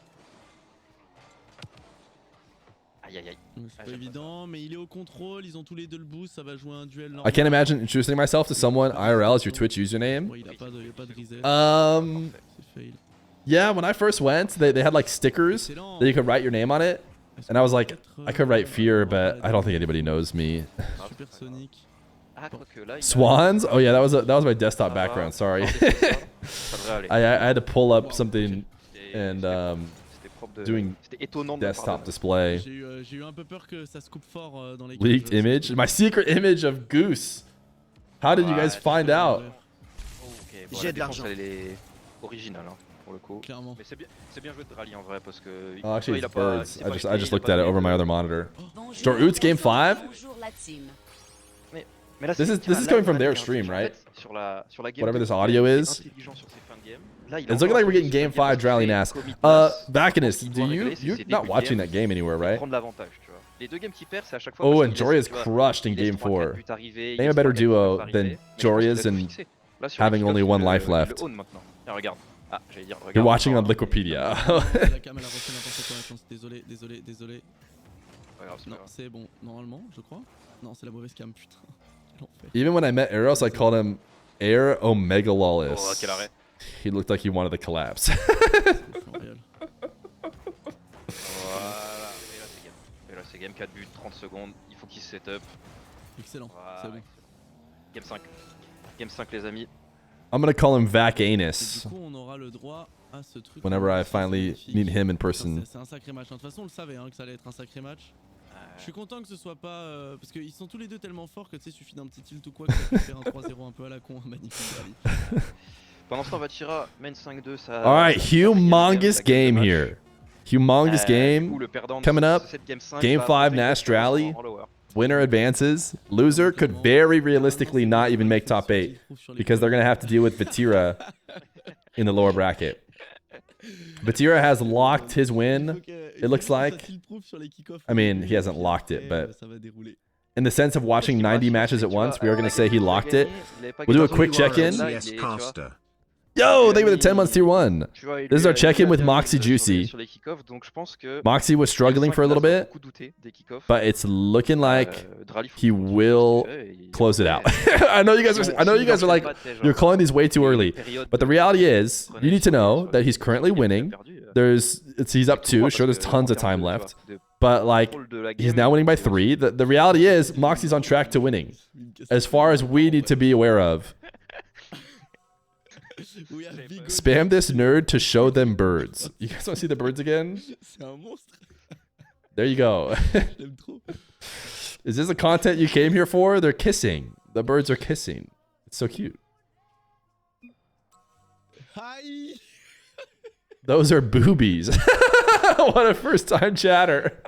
Aïe aïe aïe. C'est pas évident, mais il est au contrôle, ils ont tous les deux le boost, ça va jouer un duel I normal. can't imagine introducing myself to someone IRL as your Twitch username. Ouais, il a pas de reset. C'est fail. Yeah, when I first went, they had like stickers that you could write your name on it. And I was like, I could write Feer, but I don't think anybody knows me. Supersonic. Ah, quoique là, il Swans? Oh yeah, that was my desktop background. Sorry. Ça devrait aller. I had to pull up something and C'était propre de- doing c'était étonnant de ma part desktop de- display. J'ai eu un peu peur que ça se coupe fort dans les Leaked image? My secret image of Goose. How did you guys find out? Ok, bon, J'ai la de défense, l'argent. elle est originale hein, pour le coup. Clairement. Mais c'est bien joué de Dralii en vrai parce que. Oh, actually, il a it's pas- birds. c'est I pas just resté- looked il a at it pas over mis my de- other monitor. Bonjour, Joroots game 5? bonjour la team. Mais là, This c'est- is- tu vois, this is là, coming from Dralii, their hein, stream, en right? fait, sur la game Whatever de this Feer, audio il est is. intelligent sur ses fins de game. Là, il It's a looking encore like we're fait getting ce game fin de 5 Dralii game, Nass. commit Nass. Vacanus, Il do doit you régler, c'est you're ses not débuts de watching game. that game anywhere, Il right? prend de l'avantage, tu vois. Les deux games qu'il perd, c'est à chaque fois. Oh, parce and qu'il Joria's laisse, tu vois, crushed in il laisse game 3-4 4. buts arriver, il Name a laisse better 3-4 duo buts arriver, than mais je pense qu'il Joria's va tout and fixer. Là, sur having les only kickoffs, one il life le left. own maintenant. Tiens, regarde. Ah, j'allais dire, regarde. You're watching on encore. Wikipedia. La cam elle a refait n'importe quoi, attends, désolé. Pas grave, c'est Non, pas grave. c'est bon, normalement, je crois. Non, c'est la mauvaise cam, putain. L'enfer. Even when I met Eros, I called him Air Oh, Omegalolis. quel arrêt. He looked like he wanted to collapse. Royal. Voilà. Et là, c'est game 4 buts, 30 secondes. Il faut qu'il se set up. Excellent, Voilà. c'est bon. Game 5. Game 5, les amis. I'm gonna call him Et Vacanus du coup, on aura le droit à ce truc. whenever I finally meet him in person. C'est un sacré match. De toute façon, on le savait hein, que ça allait être un sacré match. Je suis content que ce soit pas. Parce qu'ils sont tous les deux tellement forts que tu sais, il suffit d'un petit tilt ou quoi que ça peut faire un 3-0 un peu à la con. Magnifique, Dralii. Pendant ce temps, Vatira mène 5-2. Ça. All right, ça humongous ça game match. here. Humongous Du game. coup, le perdant de coming up. cette game 5 Game va 5, affronter Nass, le perdant Dralii. en lower. Winner advances. Loser could very realistically not even make top 8 because they're gonna have to deal with Vatira in the lower bracket. Vatira has locked his win. It looks like. I mean, he hasn't locked it, but in the sense of watching 90 matches at once, we are going to say he locked it. We'll do a quick check-in. RLCS caster. Yo, they were the 10 months tier 1 This is our check-in with Moxie Juicy. Moxie was struggling for a little bit, but it's looking like he will close it out. I know you guys are like, you're calling these way too early, but the reality is, you need to know that he's currently winning. He's up 2. Sure, there's tons of time left, but like, he's now winning by 3. The reality is, Moxie's on track to winning, as far as we need to be aware of. Spam this nerd to show them birds. You guys want to see the birds again? There you go. Is this the content you came here for? They're kissing. The birds are kissing. It's so cute. Hi. Those are boobies. What a first time chatter.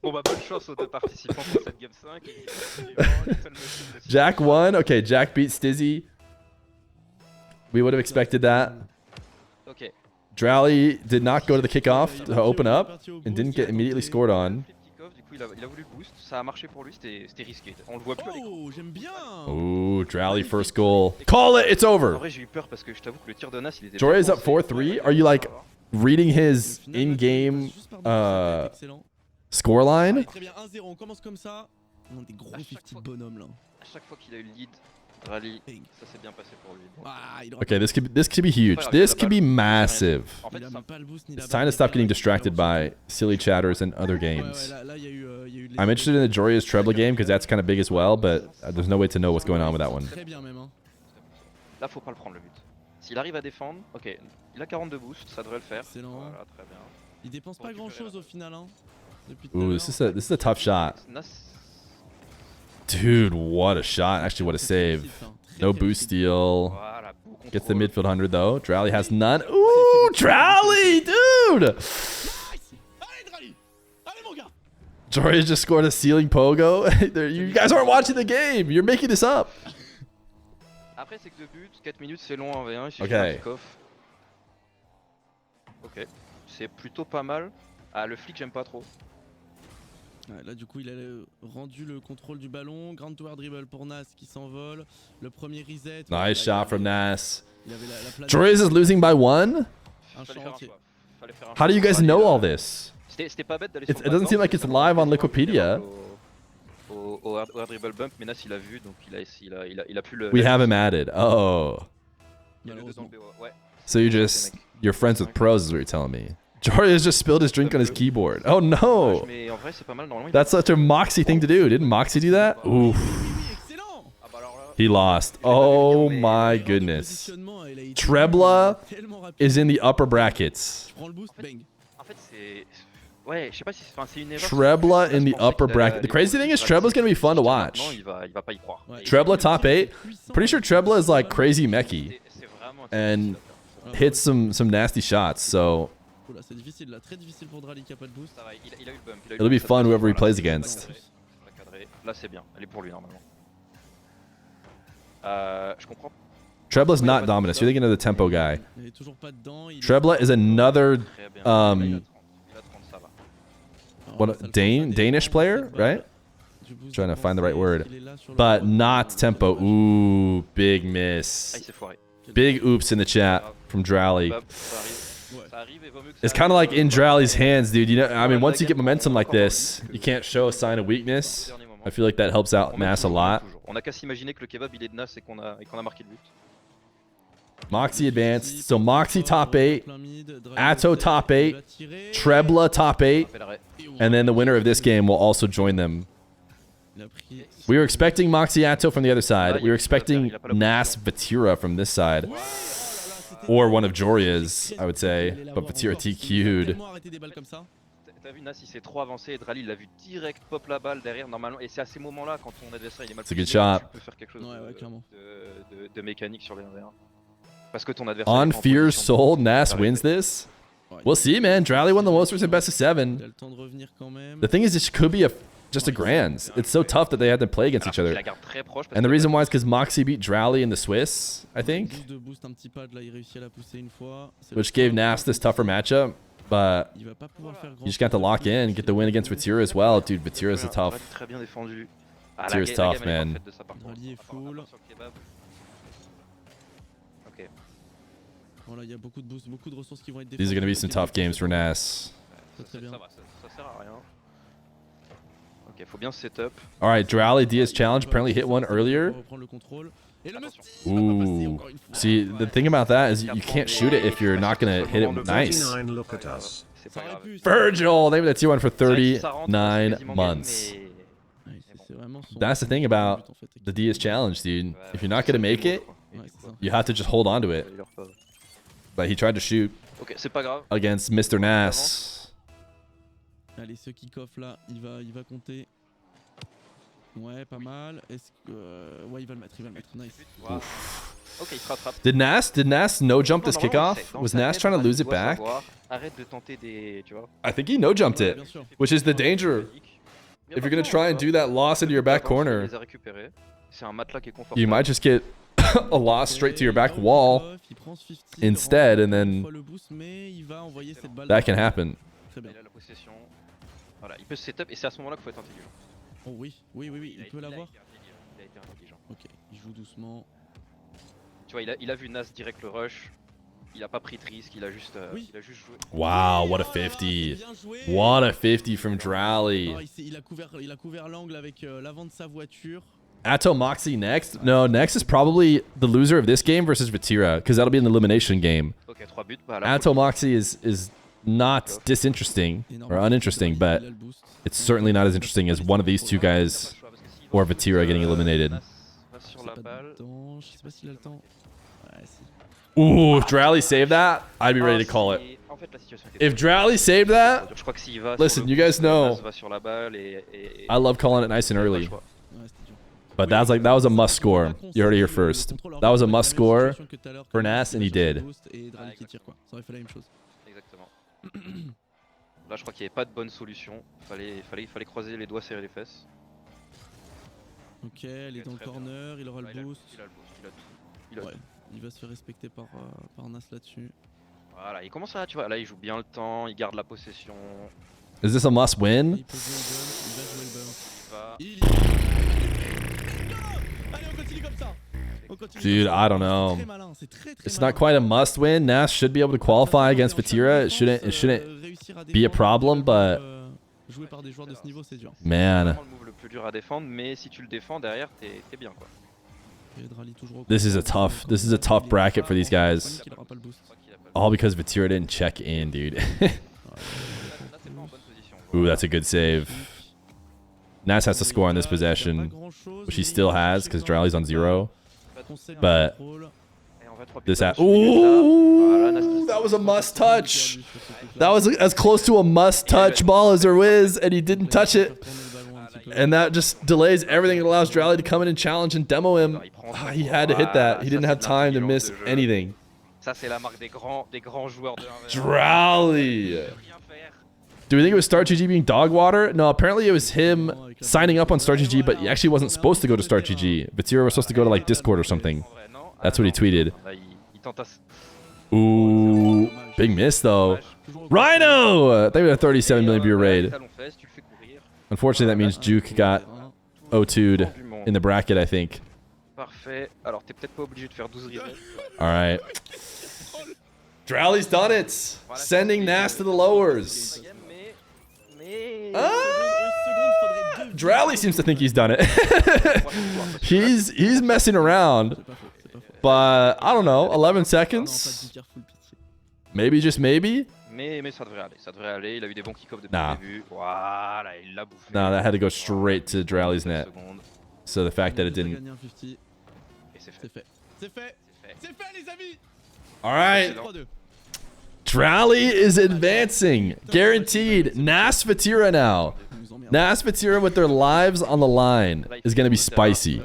Bon bah bonne chance aux deux participants pour cette game 5. Jack won. Okay, Jack beat Stizzy. We would have expected that. Ok. Dralii did not go to the kickoff to open up and didn't get immediately scored on. Du coup, il a voulu le boost, ça a marché pour lui, c'était risqué. On le voit plus à l'écran. Oh, j'aime bien. Ooh, Dralii first goal. Call it, it's En over. vrai, j'ai eu peur parce que je t'avoue que le tir de Nass, il était. Jorya's up 4-3. Are you like reading his in-game scoreline? Très bien, 1-0, on commence comme ça. On a des gros 50 bonhommes là. À chaque fois qu'il a eu le lead, Dralii, ça s'est bien passé pour lui. Ah, il Okay, this could be huge. This could be massive. En fait, Il a même pas le boost ni la It's time to stop getting distracted by silly chatters and other games. Là, il y a eu I'm interested in the Jorya's treble game because that's kind of big as well, but there's no way to know what's going on with that one. Très bien même. Hein. là, faut pas le prendre le but. S'il arrive à défendre, ok, il a 42 boosts, ça devrait le faire. Excellent. Voilà, très bien. Il dépense pas grand chose au final. Hein, depuis tout à Ooh, l'heure. this is a tough shot. Nass. Dude, what a shot. Actually, what a save. No boost steal. Voilà, beau contrôle. Gets the midfield 100 though. Dralii has none. Ooh, Dralii, dude! Allez, Dralii! Allez, mon gars! Jorya just scored a ceiling pogo. You guys aren't watching the game. You're making this up. Après, c'est que 2 buts, 4 minutes, c'est long en V1, il suffit Ok. d'un kick-off. Ok, c'est plutôt pas mal. Ah, le flic, j'aime pas trop. Ouais, là, du coup, il a rendu le contrôle du ballon. Ground to air dribble pour Nass qui s'envole. Le premier reset. Nice shot from Nass. Il avait la place. Jorya is losing by 1. Un Fallait faire un chantier. choix. fallait faire un How do you choix. guys know all this? C'était pas bête d'aller It sur doesn't seem like it's live on Wikipedia. Au air dribble bump, mais Nass il a vu, donc il a pu le... We have him added. Oh. Il y a le deux dans le BO, ouais. So you're friends with pros is what you're telling me. Joria's just spilled his drink on his keyboard. Oh no. Mais en vrai, c'est pas mal, normalement. That's such a Moxie thing to do. Didn't Moxie do that? Oof. He lost. Oh my goodness. Trebla is in the upper brackets. Je prends le boost, bang. En fait, c'est... Ouais, je sais pas si c'est une erreur. Trebla in the upper bracket. The crazy thing is Trebla's gonna be fun to watch. Il va pas y croire. Trebla top 8. Pretty sure Trebla is like crazy mechy C'est vraiment... and hits some nasty shots. So Oula, c'est difficile là, très difficile pour Dralii qui a pas de boost. Ça va, il a eu le bump. it'll be fun whoever he plays against. Là, c'est bien. Elle est pour lui, normalement. Je comprends. Trebla's not dominant. So you're thinking of the tempo guy. Il est toujours pas dedans. Trebla is another Très bien. Il a 30, ça va. what Danish player, right? Trying to find the right word. But not tempo. Ooh, big Ah, il miss. s'est foiré. Big oops in the chat from Dralii. Bump, ça arrive. Ça arrive et vaut mieux que It's ça kind of arrive. like in Dralii's hands, dude. You know, I mean, once you get momentum like this, you can't show a sign of weakness. I feel like that helps out Nass a lot. On a qu'à s'imaginer que le kebab il est de Nass et qu'on a marqué le but. Moxie advanced. So Moxie top 8, Atto top 8, Trebla top 8, Fait l'arrêt. and then the winner of this game will also join them. We were expecting Moxie Atto from the other side. We were expecting Nass Vatira from this side. Or one of Joria's, I would say. But Vatira TQ'd. T'as vu Nass il s'est trop avancé et Dralii il a vu direct pop la balle derrière normalement et c'est à ces moments là quand ton adversaire il est mal It's a good positionné, shot. tu peux faire quelque chose clairement. de mécanique sur les 1v1. Parce que ton adversaire On est en Fear's position de- soul, Nass wins this. We'll see, man. Dralii won the Losers in best of Il a 7. le temps de revenir quand même. The thing is, this could be just a grands. It's so tough that they had to play against each Il other. la garde très proche parce And the que- reason why is because Moxie beat Dralii in the Swiss, I think, Boost de boost un petit pad là, il réussit à la pousser une fois. C'est le which gave top. Nass this tougher matchup. But Il va pas pouvoir faire grand. you just got to lock in, get the win against Vatira as well. Dude, Vatira's a tough. Très bien défendu. Vatira's tough, man. Dralii est full. Ok. Voilà, il y a beaucoup de boosts, beaucoup de ressources qui vont être These are going to be some tough games for Nass. Très bien. Ça va, ça sert à rien. Ok, faut bien setup. All right, Dralii Diaz challenge apparently hit one earlier. Reprendre le contrôle. Et le Attention. musty, il va pas passer Ooh. encore une fois. See, the thing about that is you can't shoot it if you're not going to hit it nice. 39, look at us. C'est Ça pas aurait grave. pu. Virgil, maybe that's you one for C'est vrai que ça rentre, 39 quasiment months. game, mais- Ouais, c'est vraiment son- That's the thing about but en fait, the Diaz challenge, dude. Ouais, If you're not going to make it, Ouais, c'est ça. you have to just hold on to it. il leur faut- But he tried to shoot Ok, c'est pas grave. against Mr. Nass. Allez, ce kick-off là, il va compter. Ouais, pas mal. Est-ce que. Ouais, il va le mettre, Nice. Voilà. Ok, il se rattrape. Did Nass no jump this Non, normalement, kickoff? c'est- dans Was sa Nass tête, trying to Dralii lose it doit back? savoir, arrête de tenter des. Tu vois. I think he no jumped Ouais, it, bien sûr. which is the danger. If you're going to try and do that loss into your back corner, Les a récupérés. C'est un matelas qui est confortable. you might just get a loss straight to your back wall. Il prend ce 50, instead, il and then reçoit le boost, mais il va envoyer cette balle. that can happen. Très bien. Il a la possession. Voilà, il peut se setup et c'est à ce moment-là qu'il faut être intelligent. Oh oui, il peut l'avoir. Il a été intelligent. Ok, il joue doucement. Tu vois, il a vu Nass direct le rush. Il a pas pris de risque, il a juste joué. Wow, what a Oh, 50. c'est bien joué. What a 50 from Dralii. Oh, il a couvert l'angle avec l'avant de sa voiture. Atto Moxie next? No, next is probably the loser of this game versus Vatira, because that'll be an elimination game. Ok, 3 buts. Bah, là, Atto Moxie is not disinteresting or uninteresting, Il but a le boost. it's certainly not as interesting as one of these two guys or Vatira getting eliminated. Nass va sur C'est la pas balle. dedans, je sais pas s'il a le temps. Ouais, si. Ooh, if Dralii saved that, I'd be ready to call it. En fait, la situation était If Dralii saved that, je crois que s'il va listen, sur le you guys coup, know Nass va sur la balle et I love calling it nice and pas le early. choix. Ouais, c'était dur. But that was a must score. You heard it here first. That was a must score for Nass, and he did. Et Dralii qui tire quoi. Ça aurait fait la même chose. Exactement. Là, je crois qu'il n'y avait pas de bonne solution. Fallait croiser les doigts, serrer les fesses. Ok, elle est dans le très bien. corner, il aura Là, le boost. il a le boost, il a tout. Il a Ouais, tout. il va se faire respecter par Nass là-dessus. Voilà, il commence à, tu vois, là, il joue bien le temps, il garde la possession. Is this a must Et win? il peut jouer le bump, il va jouer le bump. Il va. Allez, on continue comme ça. Dude, I don't know. It's not quite a must win. Nass should be able to qualify against Vatira. It shouldn't be a problem, but man, Le move le plus dur à défendre, mais si tu le défends derrière, t'es bien quoi. this is a tough bracket for these guys. All because Vatira didn't check in, dude. Ooh, that's a good save. Nass has to score on this possession, which he still has because Dralii's on 0. But this ooh, that was a must touch. That was as close to a must touch ball as there is, and he didn't touch it. And that just delays everything. It allows Dralii to come in and challenge and demo him. He had to hit that. He didn't have time to miss anything. Dralii. Do we think it was StartGG being dog water? No, apparently it was him signing up on StartGG, but he actually wasn't supposed to go to StartGG. Vatira was supposed to go to like Discord or something. That's what he tweeted. Ooh, big miss though. Rhino! They were a 37 million viewer raid. Unfortunately, that means Juke got O2'd in the bracket, I think. Alright. Dralii's done it! Sending Nass to the lowers. Dralii seems to think he's done it. he's messing around. But, I don't know, 11 seconds? Maybe, just maybe? Mais ça devrait aller, il a eu des bons kick-offs depuis le début. Voilà, il l'a bouffé. No, that had to go straight to Dralii's net. So the fact that it didn't... Alright. Dralii is advancing. Guaranteed. Nass Vatira now. Nass Vatira with their lives on the line is going to be spicy.